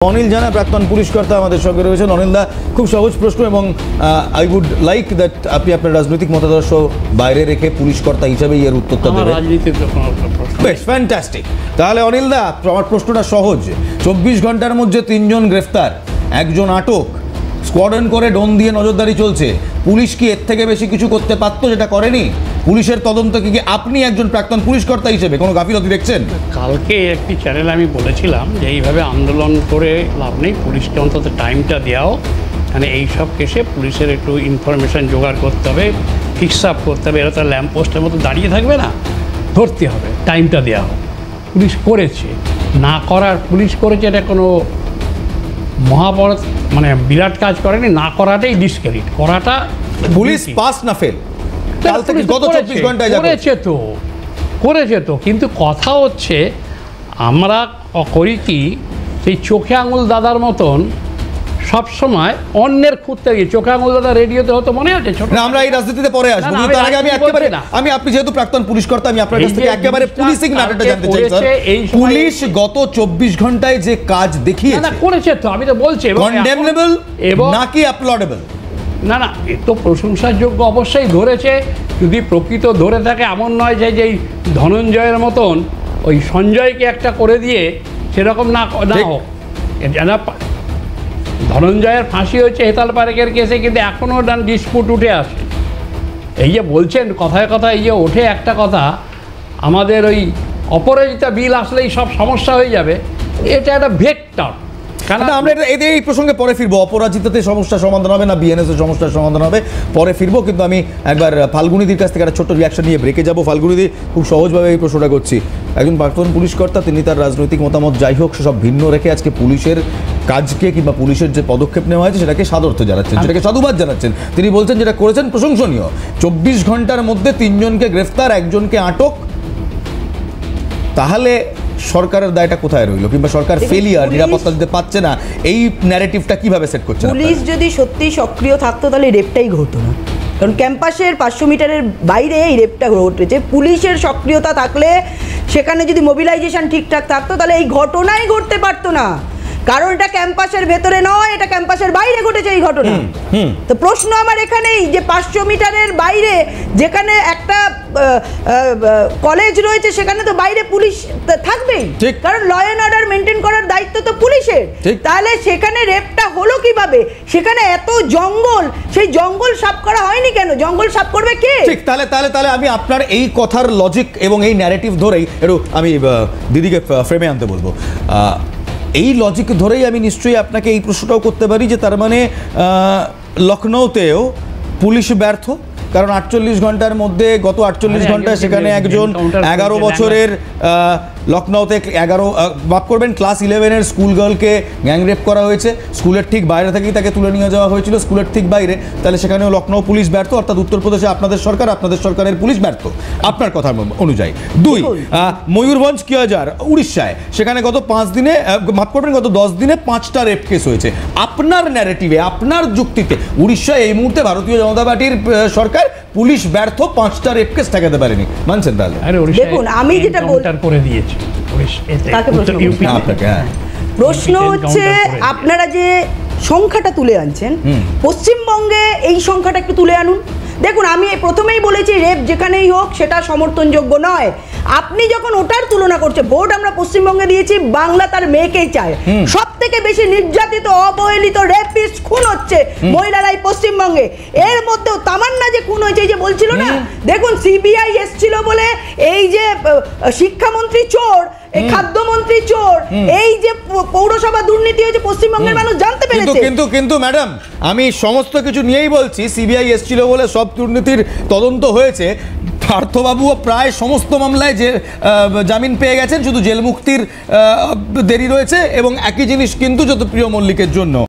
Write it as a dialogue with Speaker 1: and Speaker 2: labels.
Speaker 1: অনিল জানা প্রাক্তন পুলিশ কর্তা আমাদের সঙ্গে রয়েছেন। অনিল দা, খুব সহজ প্রশ্ন এবং আই উড লাইক দ্যাট আপনি আপনার রাজনৈতিক মতাদর্শ বাইরে রেখে পুলিশ কর্তা হিসেবে এর উত্তরটা দেবেন। বেশ ফ্যান্টাস্টিক। তাহলে অনিল দা, আমার প্রশ্নটা সহজ। 24 ঘন্টার মধ্যে 3 জন গ্রেফতার, 1 জন আটক, স্কোয়াডন করে ড্রোন দিয়ে নজরদারি চলছে। পুলিশ কি এর থেকে বেশি কিছু করতে পারতো, যেটা করেনি? পুলিশের তদন্ত কি আপনি একজন প্রাক্তন পুলিশ কর্তা হিসেবে কোনো গাফিলতি দেখছেন?
Speaker 2: কালকে একটি চ্যানেলে আমি বলেছিলাম যে এইভাবে আন্দোলন করে লাভ নেই, পুলিশকে অন্তত টাইমটা দেওয়াও, মানে এইসব কেসে পুলিশের একটু ইনফরমেশান জোগাড় করতে হবে, ফিক্স আপ করতে হবে। এরা তো ল্যাম্প পোস্টের মতো দাঁড়িয়ে থাকবে না, ধরতে হবে, টাইমটা দেওয়া হোক। পুলিশ করেছে, না করার পুলিশ করেছে, এটা কোনো মহাভারত মানে বিরাট কাজ করেনি। না করাটাই ডিসক্রেডিট, করাটা
Speaker 1: পুলিশ পাস না ফেল। কাল থেকে গত 24 ঘন্টায়
Speaker 2: করেছে তো, কিন্তু কথা হচ্ছে আমরা করি কি, সেই চোখে আঙুল দাদার মতন সবসময় অন্যের খুঁজতে গিয়ে। চোখে আঙুল দাদা রেডিওতে হতো, মনে আছে?
Speaker 1: না, আমরা এই রাজনীতিতে পরে আসবো। তার আগে আমি একেবারে আপনি যেহেতু প্রাক্তন পুলিশ কর্তা, আমি আপনার কাছ থেকে একেবারে পুলিশিং ম্যাটারটা জানতে চাই স্যার। পুলিশ গত 24 ঘন্টায় যে কাজ দেখিয়েছে,
Speaker 2: না করেছে তো, আমি তো বলছি
Speaker 1: কন্ডেমনেবল নাকি অ্যাপ্লডেবল?
Speaker 2: না না, এ তো প্রশংসার যোগ্য, অবশ্যই ধরেছে। যদি প্রকৃত ধরে থাকে, এমন নয় যে যেই ধনঞ্জয়ের মতন ওই সঞ্জয়কে একটা করে দিয়ে সেরকম না হোক। ধনঞ্জয়ের ফাঁসি হয়েছে হেতাল পারেকের কেসে, কিন্তু এখনও ডিসপুট উঠে আসে। এই যে বলছেন কথায় কথায়, এই যে ওঠে একটা কথা, আমাদের ওই অপরাজিতা বিল আসলেই সব সমস্যা হয়ে যাবে, এটা একটা ভেক্টর।
Speaker 1: আমরা এই প্রসঙ্গে পরে ফিরবো। অপরাজিতাতে সমস্যার সমাধান হবে না বিএনএস এর সমস্যার সমাধান হবে, পরে ফিরবো। কিন্তু আমি একবার ফাল্গুনিদির কাছ থেকে একটা ছোট্ট রিয়াকশন নিয়ে ব্রেকে যাবো। ফাল্গুনিদি, খুব সহজভাবে এই প্রশ্নটা করছি। একজন প্রাক্তন পুলিশ কর্তা, তিনি তার রাজনৈতিক মতামত যাই হোক সেসব ভিন্ন রেখে আজকে পুলিশের কাজকে কিংবা পুলিশের যে পদক্ষেপ নেওয়া হয়েছে সেটাকে সাধুবাদ জানাচ্ছেন, সেটাকে সাধুবাদ জানাচ্ছেন। তিনি বলছেন যেটা করেছেন প্রশংসনীয়। 24 ঘন্টার মধ্যে 3 জনকে গ্রেফতার, 1 জনকে আটক। তাহলে সরকারের দায়টা কোথায় রইল, কিংবা সরকার ফেলিয়ার, নিরাপত্তা দিতে পারছে না, এই ন্যারেটিভটা কিভাবে সেট করছে?
Speaker 3: পুলিশ যদি সত্যি সক্রিয় থাকতো তাহলে রেপটাই ঘটতো না, কারণ ক্যাম্পাসের 500 মিটারের বাইরে এই রেপটা ঘটেছে। পুলিশের সক্রিয়তা থাকলে, সেখানে যদি মোবিলাইজেশন ঠিকঠাক থাকতো, তাহলে এই ঘটনাই ঘটতে পারতো না। কারণ এটা ক্যাম্পাসের ভেতরে নয়, এটা ক্যাম্পাসের বাইরে ঘটেছে এই ঘটনা। তো প্রশ্ন আমার এখানেই যে 500 মিটারের বাইরে যেখানে একটা কলেজ রয়েছে, সেখানে তো বাইরে পুলিশ থাকবেই, কারণ ল অ্যান্ড অর্ডার মেনটেন করার দায়িত্ব তো পুলিশের। তাহলে সেখানে রেপটা হলো কিভাবে? সেখানে এত জঙ্গল, সেই জঙ্গল সাফ করা হয়নি কেন? জঙ্গল সাফ করবে কে?
Speaker 1: ঠিক। তাহলে আমি আপনার এই কথার লজিক এবং এই ন্যারেটিভ ধরেই একটু আমি দিদিকে ফ্রেমে আনতে বলবো। এই লজিক ধরেই আমি নিশ্চয়ই আপনাকে এই প্রশ্নটাও করতে পারি যে তার মানে লখনৌতেও পুলিশ ব্যর্থ, কারণ 48 ঘন্টার মধ্যে, গত 48 ঘন্টায় সেখানে একজন 11 বছরের লখনৌতে মাফ করবেন, ক্লাস 11-এর স্কুল গার্লকে গ্যাংরেপ করা হয়েছে। স্কুলের ঠিক বাইরে থেকেই তাকে তুলে নিয়ে যাওয়া হয়েছিল, স্কুলের ঠিক বাইরে। তাহলে সেখানেও লখনৌ পুলিশ ব্যর্থ, অর্থাৎ উত্তরপ্রদেশে আপনাদের সরকারের পুলিশ ব্যর্থ আপনার কথা অনুযায়ী। 2, ময়ূরভঞ্জ কিয়াজার উড়িষ্যায়, সেখানে গত 5 দিনে, মাফ করবেন, গত 10 দিনে 5টা রেপ কেস হয়েছে। আপনার ন্যারেটিভে, আপনার যুক্তিতে উড়িষ্যায় এই মুহূর্তে ভারতীয় জনতা পার্টির সরকার, পুলিশ ব্যর্থ, 5টা রেপ কেস ঠেকাতে পারেনি, মানছেন? তাহলে
Speaker 3: দেখুন, আমি যেটা
Speaker 2: করে দিয়েছি
Speaker 3: প্রশ্ন হচ্ছে, আপনারা যে সংখ্যাটা তুলে আনছেন পশ্চিমবঙ্গে, এই সংখ্যাটা একটু তুলে আনুন। দেখুন, আমি প্রথমেই বলেছি রেপ যেখানেই হোক সেটা সমর্থনযোগ্য নয়। আপনি যখন ওটার তুলনা করছে, ভোট আমরা পশ্চিমবঙ্গে দিয়েছি, বাংলা তার মেয়েকেই চায়। সব থেকে বেশি নির্যাতিত, অবহেলিত, রেপিস্ট, খুন হচ্ছে মহিলারাই পশ্চিমবঙ্গে। এর মধ্যেও তামান্না যে খুন হয়েছে, এই যে বলছিল না, দেখুন সিবিআই এসছিল বলে এই যে শিক্ষামন্ত্রী চোর, এই খাদ্যমন্ত্রী চোর, এই যে পৌরসভা দুর্নীতি হয়েছে, পশ্চিমবঙ্গের মানুষ জানতে পেরেছে।
Speaker 1: কিন্তু ম্যাডাম, আমি সমস্ত কিছু নিয়েই বলছি। সিবিআই এসছিল বলে সব দুর্নীতির তদন্ত হয়েছে। পার্থবাবুও প্রায় সমস্ত মামলায় যে জামিন পেয়ে গেছেন, শুধু জেল মুক্তির দেরি রয়েছে। এবং একই জিনিস কিন্তু জ্যোতিপ্রিয় মল্লিকের জন্য।